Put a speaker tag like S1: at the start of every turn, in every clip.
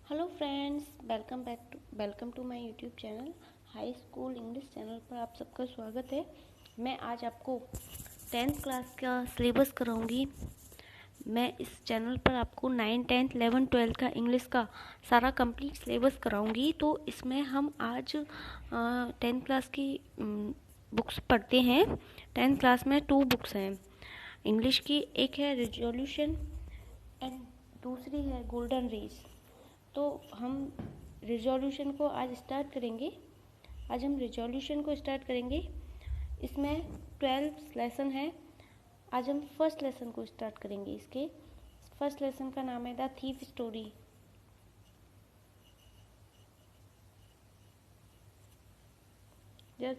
S1: Hello friends, welcome to my YouTube channel high school English channel पर आप सबका स्वागत है। मैं आज आपको 10th क्लास का सिलेबस कराऊंगी। मैं इस चैनल पर आपको 9, 10, 11, 12 का इंग्लिश का सारा कंप्लीट सिलेबस कराऊंगी। तो इसमें हम आज 10th क्लास की बुक्स पढ़ते हैं। 10th क्लास में 2 बुक्स हैं इंग्लिश की। एक है रिजोल्यूशन एंड दूसरी है गोल्डन रेस। तो हम रिजोल्यूशन को आज स्टार्ट करेंगे। आज हम रिजोल्यूशन को स्टार्ट करेंगे। इसमें 12 लेसन है। आज हम फर्स्ट लेसन को स्टार्ट करेंगे। इसके फर्स्ट लेसन का नाम है the thief story.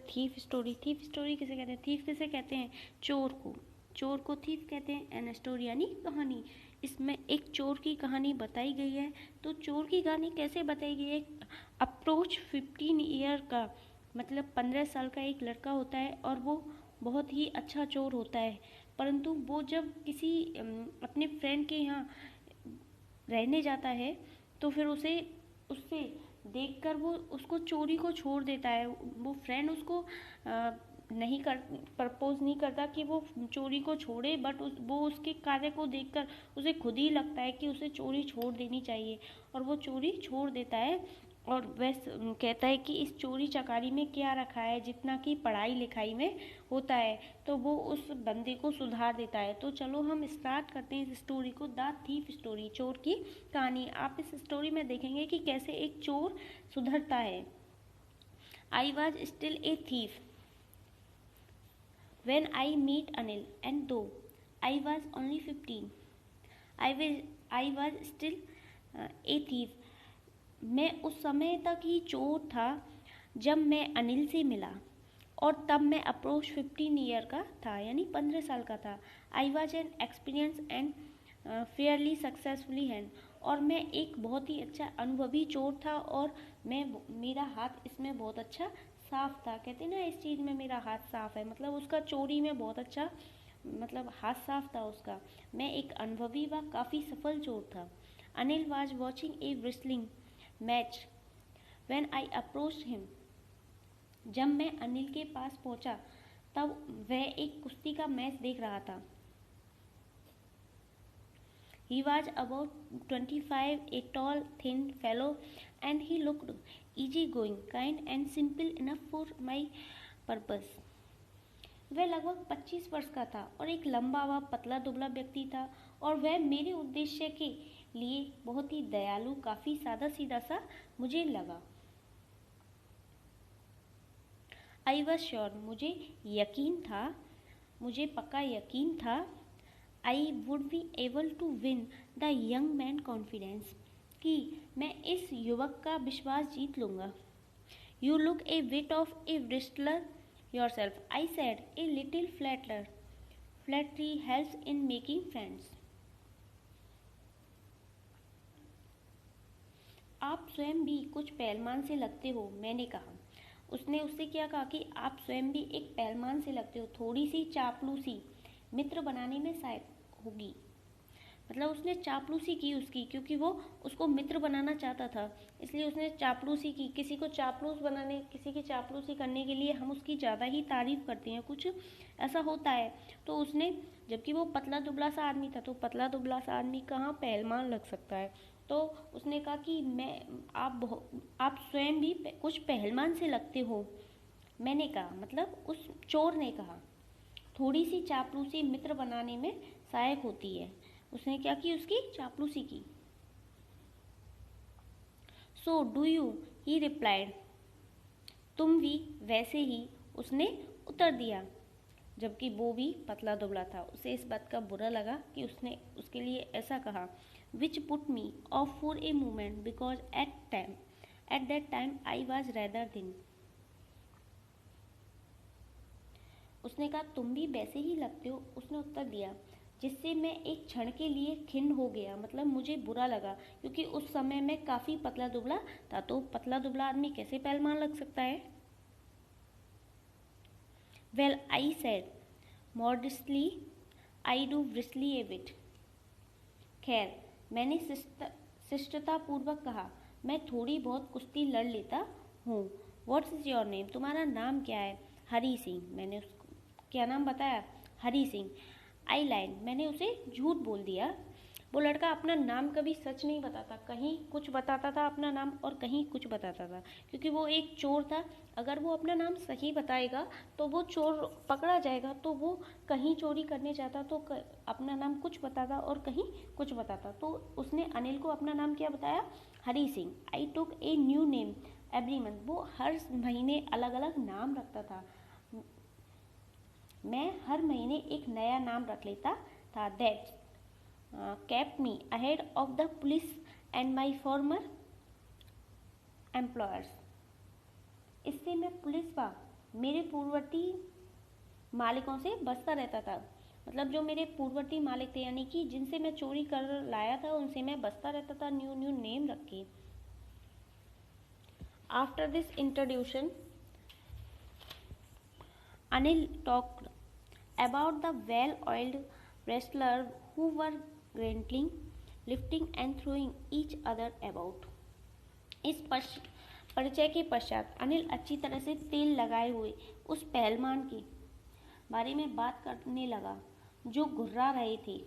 S1: Thief story किसे कहते हैं? थीफ किसे कहते हैं? चोर को थीफ कहते हैं। एन स्टोरी यानी कहानी। इसमें एक चोर की कहानी बताई गई है। तो चोर की कहानी कैसे बताई गई है? अप्रोच 15 ईयर का मतलब 15 साल का एक लड़का होता है और वो बहुत ही अच्छा चोर होता है। परंतु वो जब किसी अपने फ्रेंड के यहाँ रहने जाता है तो फिर उससे देखकर वो उसको चोरी को छोड़ देता है। वो फ्रेंड उसको नहीं कर प्रपोज नहीं करता कि वो चोरी को छोड़े, बट वो उसके कार्य को देखकर उसे खुद ही लगता है कि उसे चोरी छोड़ देनी चाहिए और वो चोरी छोड़ देता है। और वह कहता है कि इस चोरी चकारी में क्या रखा है जितना कि पढ़ाई लिखाई में होता है। तो वो उस बंदे को सुधार देता है। तो चलो हम स्टार्ट करते हैं इस स्टोरी को। द थीफ स्टोरी, चोर की कहानी। आप इस स्टोरी में देखेंगे कि कैसे एक चोर सुधरता है। I was still a thief when I meet Anil, and though I was only 15, I was still a thief. मैं उस समय तक ही चोर था जब मैं अनिल से मिला और तब मैं अप्रोच 15 ईयर का था यानी 15 साल का था। I was an experience and Fairlie successfully hand. और मैं एक बहुत ही अच्छा अनुभवी चोर था और मेरा हाथ इसमें बहुत अच्छा साफ था। कहते ना इस चीज़ में मेरा हाथ साफ है, मतलब उसका चोरी में बहुत अच्छा मतलब हाथ साफ था उसका। मैं एक अनुभवी व काफ़ी सफल चोर था। Anil was watching A wrestling match when I approached him. जब मैं अनिल के पास पहुंचा तब वह एक कुश्ती का मैच देख रहा था। He was about 25, a tall, thin fellow, and he looked easygoing, kind, and simple enough for my purpose. वह लगभग 25 वर्ष का था और एक लंबा व पतला दुबला व्यक्ति था और वह मेरे उद्देश्य के लिए बहुत ही दयालु, काफी सादा सीधा सा मुझे लगा। आई वॉज श्योर, मुझे पक्का यकीन था I would be able to win the young man confidence, कि मैं इस युवक का विश्वास जीत लूँगा। You look a bit of a bristler yourself, I said, a little flatterer. Flattery helps in making friends. आप स्वयं भी कुछ पहलवान से लगते हो, मैंने कहा। उसने उससे क्या कहा कि आप स्वयं भी एक पहलवान से लगते हो। थोड़ी सी चापलूसी मित्र बनाने में सहायक होगी। मतलब उसने चापलूसी की उसकी, क्योंकि वो उसको मित्र बनाना चाहता था, इसलिए उसने चापलूसी की। किसी की चापलूसी करने के लिए हम उसकी ज़्यादा ही तारीफ करते हैं, कुछ ऐसा होता है। तो उसने, जबकि वो पतला दुबला सा आदमी था, तो पतला दुबला सा आदमी कहाँ पहलवान लग सकता है। तो उसने कहा कि आप स्वयं भी कुछ पहलवान से लगते हो। मैंने कहा, मतलब उस चोर ने कहा, थोड़ी सी चापलूसी मित्र बनाने में सहायक होती है। उसने क्या की? उसकी चापलूसी की। So do you, he replied. तुम भी वैसे ही, उसने उत्तर दिया। जबकि वो भी पतला दुबला था। उसे इस बात का बुरा लगा कि उसने उसके लिए ऐसा कहा। Which put me of for a moment because at that time I was rather thin. उसने कहा, तुम भी वैसे ही लगते हो, उसने उत्तर दिया, जिससे मैं एक क्षण के लिए खिन्न हो गया, मतलब मुझे बुरा लगा, क्योंकि उस समय मैं काफ़ी पतला दुबला था। तो पतला दुबला आदमी कैसे पहलवान लग सकता है? Well, I said modestly, I do bristle a bit. खैर, मैंने शिष्टतापूर्वक कहा, मैं थोड़ी बहुत कुश्ती लड़ लेता हूँ। What's is your name? तुम्हारा नाम क्या है? हरी सिंह। मैंने उसको क्या नाम बताया? हरी सिंह। आई लाइन, मैंने उसे झूठ बोल दिया। वो लड़का अपना नाम कभी सच नहीं बताता, कहीं कुछ बताता था अपना नाम और कहीं कुछ बताता था, क्योंकि वो एक चोर था। अगर वो अपना नाम सही बताएगा तो वो चोर पकड़ा जाएगा, तो वो कहीं चोरी करने जाता तो अपना नाम कुछ बताता और कहीं कुछ बताता। तो उसने अनिल को अपना नाम क्या बताया? Hari Singh. I took a new name every month. वो हर महीने अलग अलग नाम रखता था। मैं हर महीने एक नया नाम रख लेता था। That kept me ahead of the police and my former employers. इससे मैं पुलिस व मेरे पूर्ववर्ती मालिकों से बचता रहता था। मतलब जो मेरे पूर्ववर्ती मालिक थे, यानी कि जिनसे मैं चोरी कर लाया था, उनसे मैं बचता रहता था न्यू न्यू नेम रख के। After this introduction Anil talked about the well-oiled wrestlers who were grantling, lifting and throwing each other about. इस परिचय के पश्चात अनिल अच्छी तरह से तेल लगाए हुए उस पहलवान के बारे में बात करने लगा जो घुर्रा रहे थे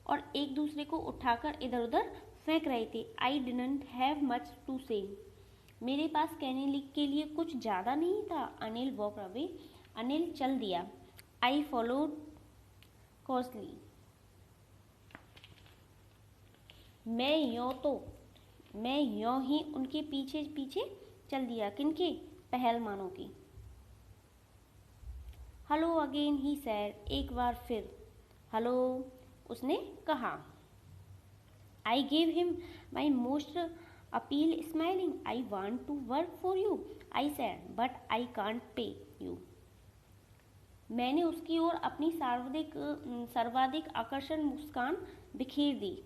S1: और एक दूसरे को उठाकर इधर उधर फेंक रहे थे। I didn't have much to say. मेरे पास कहने के लिए कुछ ज़्यादा नहीं था। Anil walk away. अनिल चल दिया। I followed costly. मैं यों ही उनके पीछे पीछे चल दिया। किनके? पहलवानों के। Hello again he said. एक बार फिर हेलो उसने कहा। I gave him my most appeal smiling. I want to work for you I said, but I can't pay you. मैंने उसकी ओर अपनी सर्वाधिक आकर्षण मुस्कान बिखेर दी।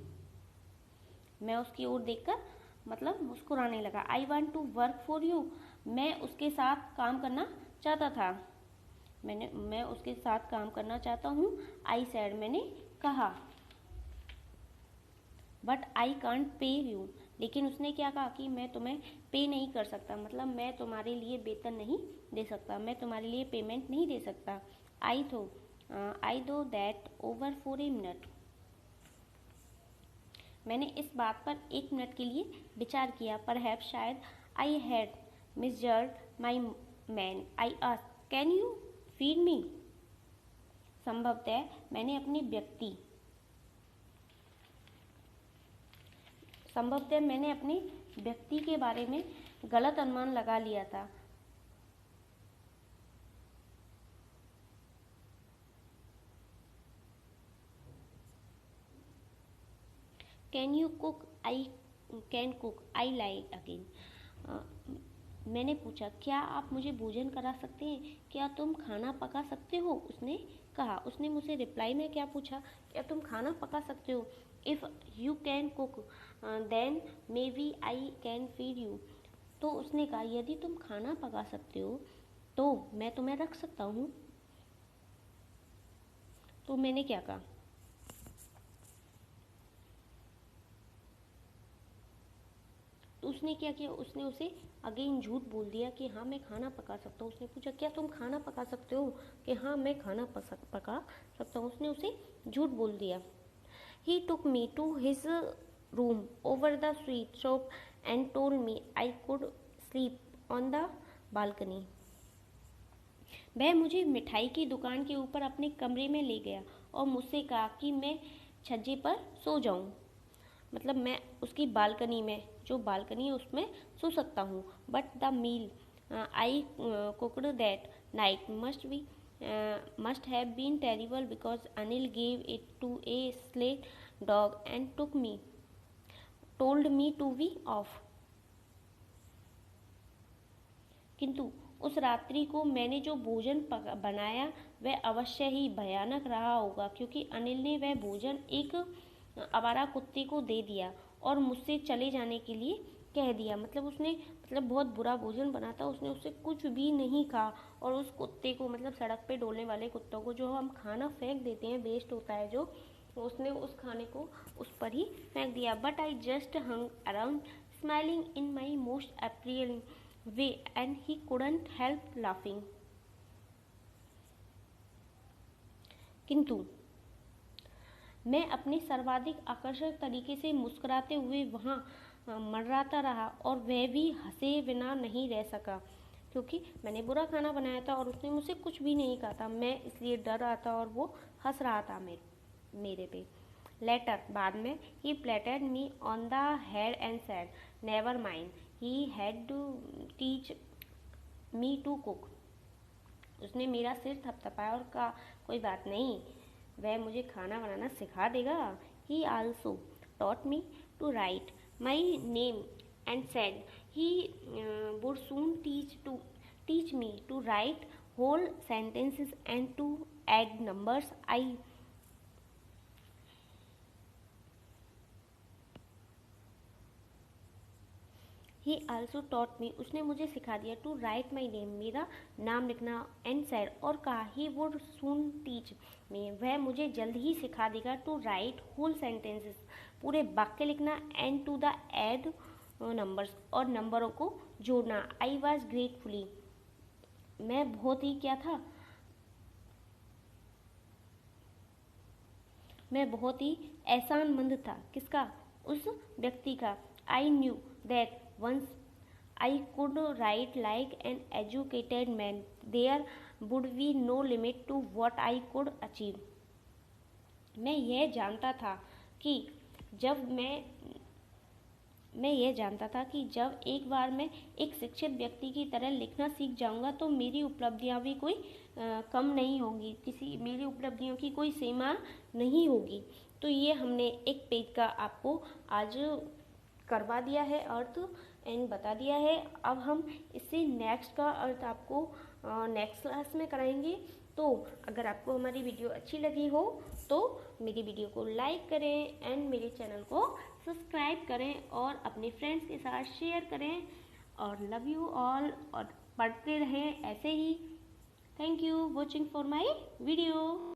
S1: मैं उसकी ओर देखकर मतलब मुस्कुराने लगा। I want to work for you. मैं उसके साथ काम करना चाहता था। मैं उसके साथ काम करना चाहता हूँ। आई सैड, मैंने कहा। But I can't pay you. लेकिन उसने क्या कहा कि मैं तुम्हें पे नहीं कर सकता, मतलब मैं तुम्हारे लिए वेतन नहीं दे सकता, मैं तुम्हारे लिए पेमेंट नहीं दे सकता। आई दो that over for a minute. मैंने इस बात पर 1 मिनट के लिए विचार किया। परहैप्स शायद I had misjudged my man. I asked can you feed me. संभवतः मैंने अपने व्यक्ति के बारे में गलत अनुमान लगा लिया था। Can you cook? I can cook. I like again. मैंने पूछा, क्या आप मुझे भोजन करा सकते हैं? क्या तुम खाना पका सकते हो? उसने कहा। उसने मुझसे रिप्लाई में क्या पूछा? क्या तुम खाना पका सकते हो? If you can cook then maybe I can feed you. तो उसने कहा, यदि तुम खाना पका सकते हो तो मैं तुम्हें रख सकता हूँ। तो मैंने क्या कहा? तो उसने क्या किया? उसने उसे अगेन झूठ बोल दिया कि हाँ मैं खाना पका सकता हूँ। उसने पूछा, क्या तुम खाना पका सकते हो? कि हाँ मैं खाना पका सकता हूँ। उसने उसे झूठ बोल दिया। He took me to his room over the sweet shop and told me I could sleep on the balcony. वह मुझे मिठाई की दुकान के ऊपर अपने कमरे में ले गया और मुझसे कहा कि मैं छज्जे पर सो जाऊं। मतलब मैं उसकी बालकनी में, जो बालकनी है उसमें सो सकता हूँ। But the meal I cooked that night must have been terrible because Anil gave it to a stray dog and told me to be off. किंतु उस रात्रि को मैंने जो भोजन बनाया वह अवश्य ही भयानक रहा होगा, क्योंकि अनिल ने वह भोजन एक आवारा कुत्ते को दे दिया और मुझसे चले जाने के लिए कह दिया। मतलब उसने बहुत बुरा भोजन बना था, उसने उससे कुछ भी नहीं कहा और उस कुत्ते को, मतलब सड़क पे डोलने वाले कुत्तों को, जो हम खाना फेंक देते हैं, वेस्ट होता है जो, उसने उस खाने को उस पर ही फेंक दिया। But I just hung around smiling in my most appealing way and he couldn't help laughing. किंतु मैं अपने सर्वाधिक आकर्षक तरीके से मुस्कुराते हुए वहाँ मंडराता रहा और वह भी हंसे बिना नहीं रह सका, क्योंकि मैंने बुरा खाना बनाया था और उसने मुझसे कुछ भी नहीं कहा था। मैं इसलिए डर रहा था और वो हंस रहा था मेरे पे। लेटर, बाद में, he patted me on the head and said never mind, he had to teach me to cook. उसने मेरा सिर थपथपाया और कहा, कोई बात नहीं, वह मुझे खाना बनाना सिखा देगा। He also taught me to write my name and said he would soon teach me to write whole sentences and to add numbers. He also taught me, उसने मुझे सिखा दिया, to write my name, मेरा नाम लिखना, and said, और कहा, he would soon teach me, वह मुझे जल्द ही सिखा देगा, to write whole sentences, पूरे वाक्य लिखना, and to the add numbers, और नंबरों को जोड़ना। I was gratefully, मैं बहुत ही क्या था, मैं बहुत ही एहसानमंद था। किसका? उस व्यक्ति का। I knew that once I could write like an educated man, there would be no limit to what I could achieve. मैं यह जानता था कि जब एक बार मैं एक शिक्षित व्यक्ति की तरह लिखना सीख जाऊंगा तो मेरी उपलब्धियां भी कोई कम नहीं होंगी, मेरी उपलब्धियों की कोई सीमा नहीं होगी। तो ये हमने एक पेज का आपको आज करवा दिया है अर्थ एंड बता दिया है। अब हम इससे नेक्स्ट का अर्थ आपको नेक्स्ट क्लास में कराएंगे। तो अगर आपको हमारी वीडियो अच्छी लगी हो तो मेरी वीडियो को लाइक करें एंड मेरे चैनल को सब्सक्राइब करें और अपने फ्रेंड्स के साथ शेयर करें। और लव यू ऑल, और पढ़ते रहें ऐसे ही। Thank you watching for my video.